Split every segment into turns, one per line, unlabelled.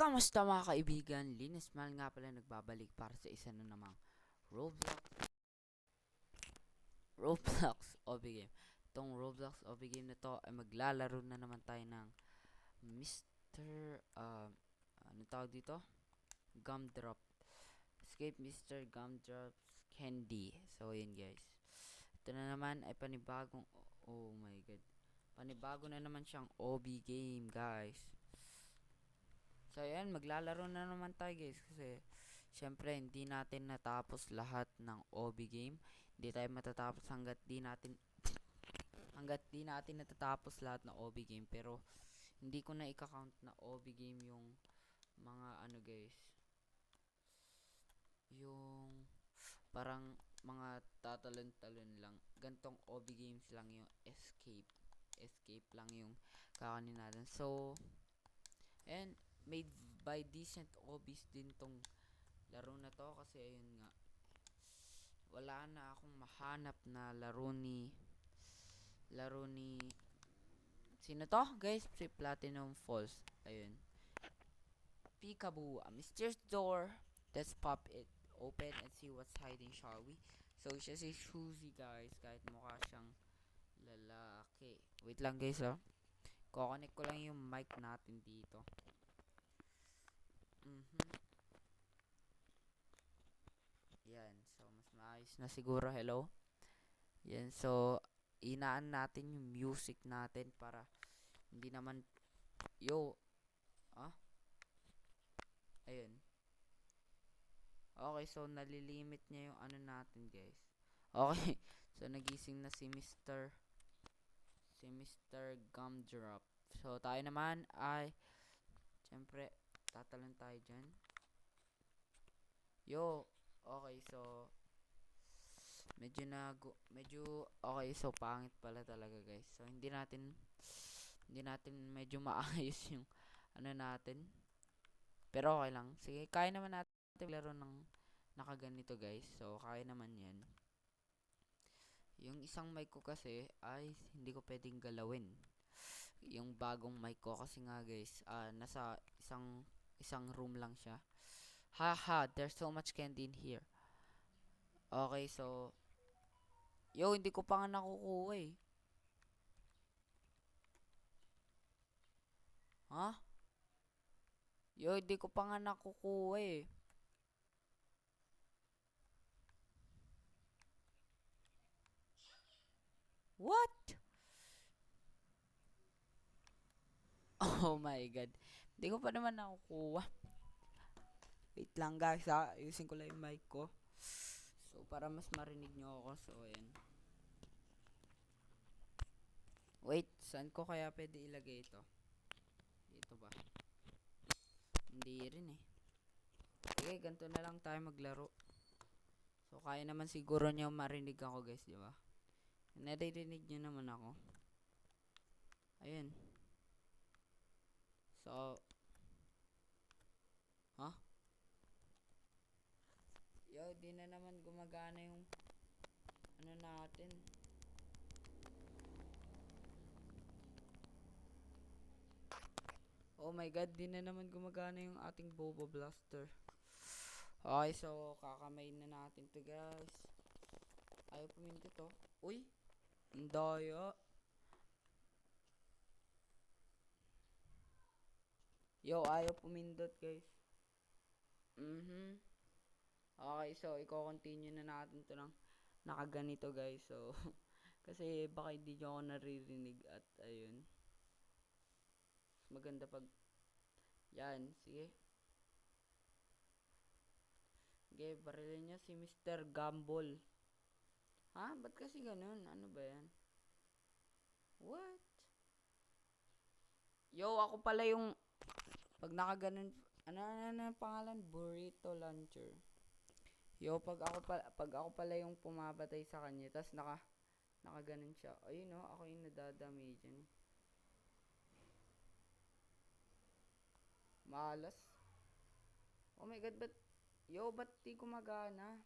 Kamusta mga kaibigan? Linismal nga pala nagbabalik para sa isa na namang Roblox OB game. Itong Roblox OB game na to ay maglalaro na naman tayo ng Mr. Ano tawag dito? Gumdrop. Escape Mr. Gumdrop's Candy. So yun guys. Ito na naman ay panibagong, oh my god. Panibago na naman siyang OB game guys. So ayan, maglalaro na naman tayo guys kasi syempre hindi natin natapos lahat ng OB game. Hindi tayo matatapos hanggat di natin natatapos lahat ng OB game, pero hindi ko na i-count na OB game yung mga ano guys. Yung parang mga tatalon-talon lang. Gantong OB games lang yung escape. Escape lang yung kakanin natin. So, and made by decent OBs din tong laro na to kasi ayun nga, wala na akong mahanap na laro ni sino to guys, si Platinum Falls. Ayun, peekaboo, a mysterious door. Let's pop it open and see what's hiding, shall we? So siya si Suzy guys, kahit mukha siyang lalaki. Wait lang guys, kukonek ko lang yung mic natin dito. Yan, so mas maayos na siguro. Hello. Yan, so inaan natin yung music natin para hindi naman, yo, ah, ayun. Okay, so nalilimit niya yung ano natin, guys. Okay, so nagising na si Mr. Gumdrop. So tayo naman ay, syempre, tatalon tayo dyan. Yo, okay, so medyo okay, so pangit pala talaga guys. So hindi natin medyo maayos yung ano natin. Pero okay lang. Sige, kaya naman natin laro ng nakaganito guys. So kaya naman 'yan. Yung isang mic ko kasi ay hindi ko pwedeng galawin. Yung bagong mic ko kasi nga guys, nasa isang room lang siya. Haha, there's so much candy in here. Okay, so yo, hindi ko pa nga nakukuha eh. Ha? Yo, hindi ko pa nga nakukuha eh. What? Oh my god. Hindi ko pa naman nakukuha. Wait lang guys ha. Ayusin ko lang yung mic ko. So, para mas marinig nyo ako. So, ayan. Wait, saan ko kaya pwede ilagay ito? Dito ba? Hindi rin eh. Sige, ganito na lang tayo maglaro. So, kaya naman siguro nyo marinig ako guys, di ba? Naririnig nyo naman ako. Ayun. So, huh? Yo, di na naman gumagana yung ano natin. Oh my god, di na naman gumagana yung ating Bobo Blaster. Okay, so kakamay na natin to guys. Ayaw pumindot to. Uy, ang daya. Yo, ayaw pumindot guys. Okay, so i-continue na natin to ng nakaganito guys. So, kasi baka hindi nyo ako naririnig at ayun. Maganda pag, yan, sige. Sige, barilin nyo si Mr. Gumball. Ha? Ba't kasi ganun? Ano ba yan? What? Yo, ako pala yung, pag nakaganon, ano pangalan? Burrito Launcher. Yo, pag ako pala yung pumabatay sa kanya, tas nakaganon siya. Ayun no, ako yung nadadamage dyan. Malas. Oh my god, ba't di gumagana?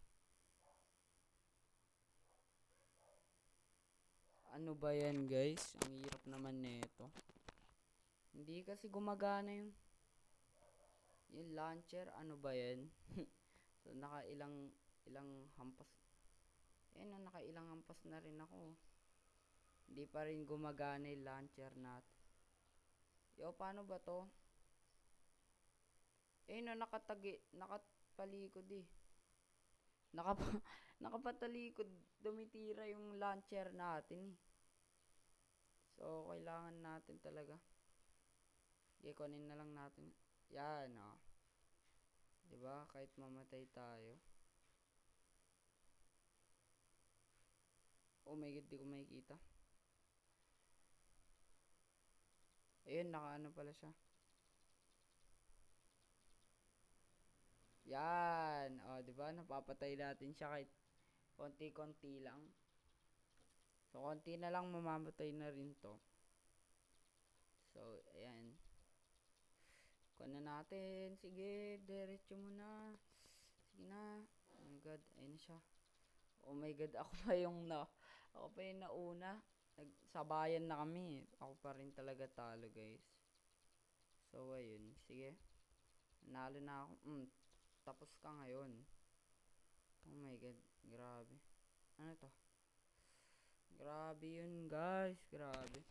Ano ba yan guys? Ang hirap naman nito. Hindi kasi gumagana yung Yung launcher, ano ba yan? So, ilang hampas. Nakailang hampas na rin ako. Hindi pa rin gumagana yung launcher natin. Yo, paano ba to? Nakapalikod eh. Nakap nakapatalikod, dumitira yung launcher natin eh. So, kailangan natin talaga. Okay, kunin na lang natin. Yan, oh. Diba? Kahit mamatay tayo. Oh my god, di ko makikita. Ayun, nakaano pala siya. Yan. Oh, diba? Napapatay natin siya kahit konti-konti lang. So, konti na lang mamamatay na rin to. So, ayan. Kuha na natin. Sige, diretso muna. Sige na. Oh my god, ayun siya. Oh my god, ako pa yung nauna. Nagsabayan na kami. Ako pa rin talaga talo, guys. So, ayun. Sige. Nalo na ako. Tapos ka ngayon. Oh my god, grabe. Ano to? Grabe yun, guys. Grabe.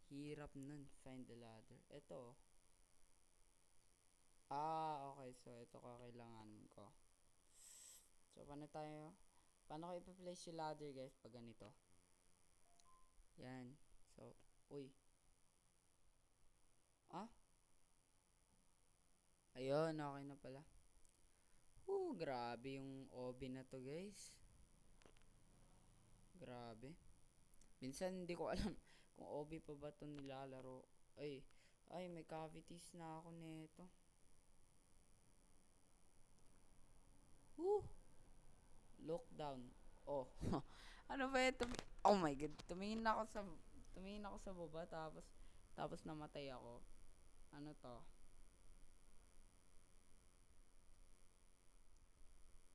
Hirap nun. Find the ladder. Ito. Okay. So, ito kakailanganin ko. So, paano ko ipa-place yung ladder, guys, pag ganito? Yan. So, uy. Ayun, okay na pala. Grabe yung OB na to, guys. Grabe. Minsan hindi ko alam kung OB pa ba to nilalaro. Ay, may cavities na ako nito. Lockdown. Oh. Ano ba ito? Oh my god. Tumingin ako sa baba tapos namatay ako. Ano to?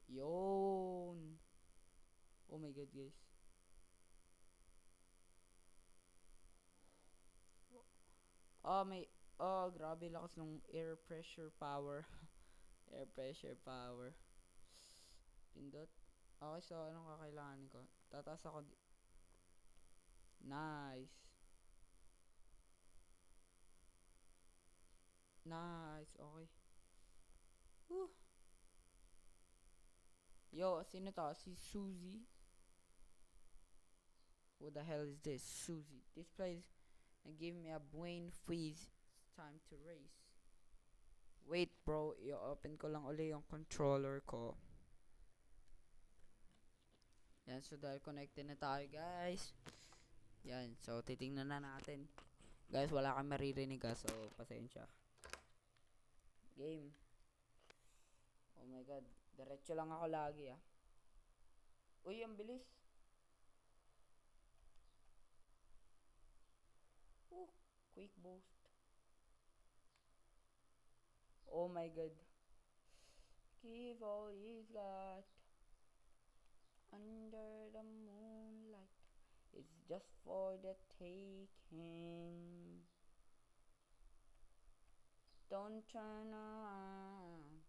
Yun. Oh my god, guys. Grabe lakas ng air pressure power. Air pressure power. Pindot. Okay, so anong kakailanganin ko? Tataas ako. Nice. Nice. Okay. Woo. Yo, sino to? Si Suzy. Who the hell is this? Suzy. This place give me a brain freeze. It's time to race. Wait, bro. I-open ko lang uli yung controller ko. Yan, so dahil connected na tayo, guys. Yan, so titingnan na natin. Guys, wala kang maririnig so pasensya. Game. Oh my god. Diretso lang ako lagi Uy, ang bilis. Quick boost. Oh my god. Give all he's got under the moonlight. It's just for the taking. Don't turn around.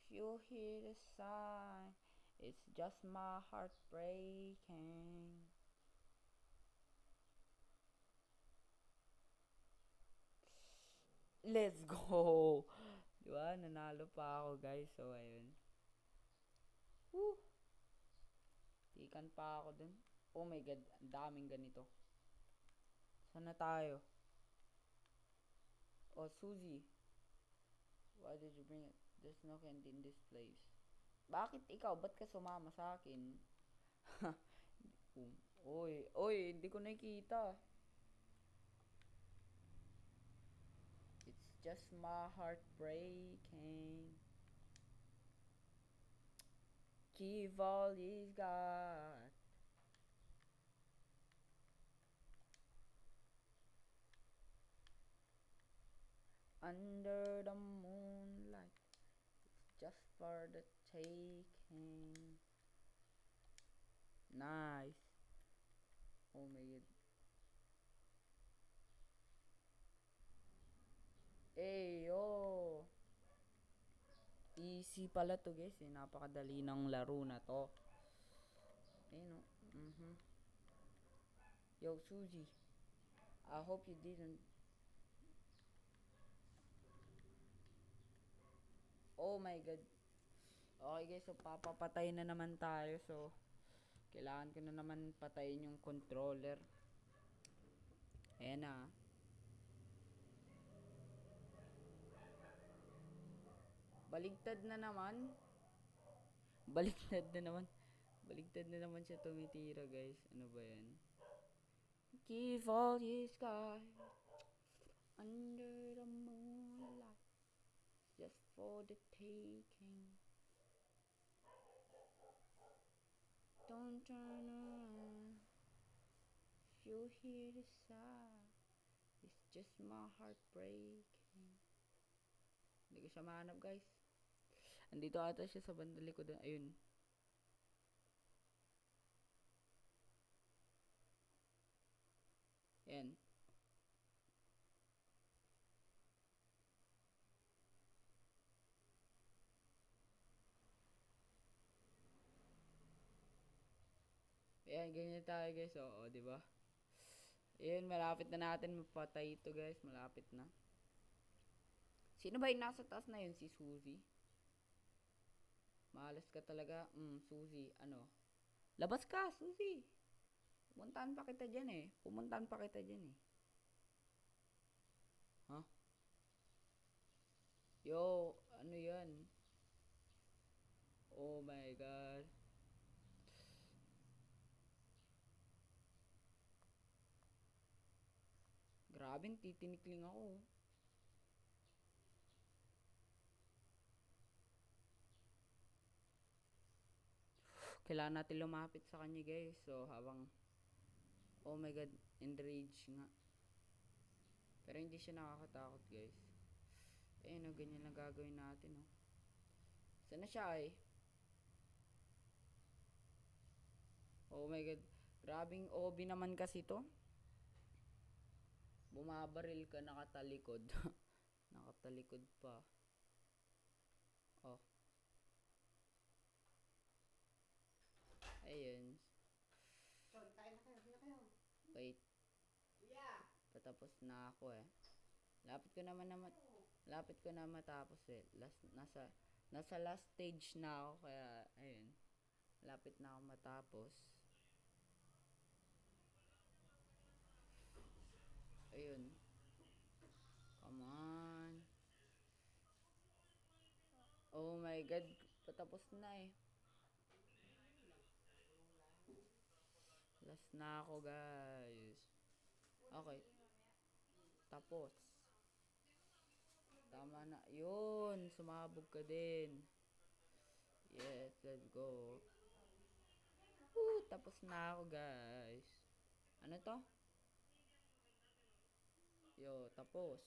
If you hear the sign, it's just my heart breaking. Let's go! Diba? Nanalo pa ako, guys. So, ayun. Woo! Tikan pa ako dun. Oh my god, ang daming ganito. Saan na tayo? Oh, Suzy. Why did you bring it? There's no candy in this place. Bakit ikaw? Ba't ka sumama sa akin? Oy, hindi ko nakikita. It's just my heart breaking. Give all he's got. Under the moonlight, it's just for the taking. Nice. Oh my god. Hey, yo. easy pala to guys eh. Napakadali ng laro na to. Ayun o. Yo, Suzy. I hope you didn't. Oh my god. Okay guys, so papapatay na naman tayo. So, kailangan ko na naman patayin yung controller. Ayan na. Baligtad na naman. Baligtad na naman. Baligtad na naman siya tumitira guys. Ano ba yan? Give all you sky under the moonlight just for the taking. Don't turn around if you hear the sigh. It's just my heart breaking. Hindi ko siya mahanap guys. Andito ata siya sa bandang likod. Ayun. Yan. Ayan, ganyan tayo guys. Oo, di ba? Ayan, malapit na natin mapatay ito guys. Malapit na. Sino ba yung nasa taas na yun? Si Suzy? Malas ka talaga. Suzy. Ano? Labas ka, Suzy. Pumuntahan pa kita dyan eh. Pumuntahan pa kita dyan eh. Huh? Yo, ano yan? Oh my god. Grabe, titinikling ako. Kailangan natin lumapit sa kanya guys. So, habang... Oh my god, enrage nga. Pero hindi siya nakakatakot guys. Ayun o, ganyan lang gagawin natin o. Sana siya ay? Oh my god. Grabing OB naman kasi to. Bumabaril ka nakatalikod. Nakatalikod pa. Oh. Ayun. Wait. Patapos na ako eh. Lapit ko na matapos eh. Nasa last stage na ako kaya ayun. Lapit na ako matapos. Ayun. Come on. Oh my god, patapos na eh. Last na ako guys. Okay. Tapos. Tama na. Yun, sumabog ka din. Yes, let's go. Woo, tapos na ako guys. Ano to? Yo, tapos.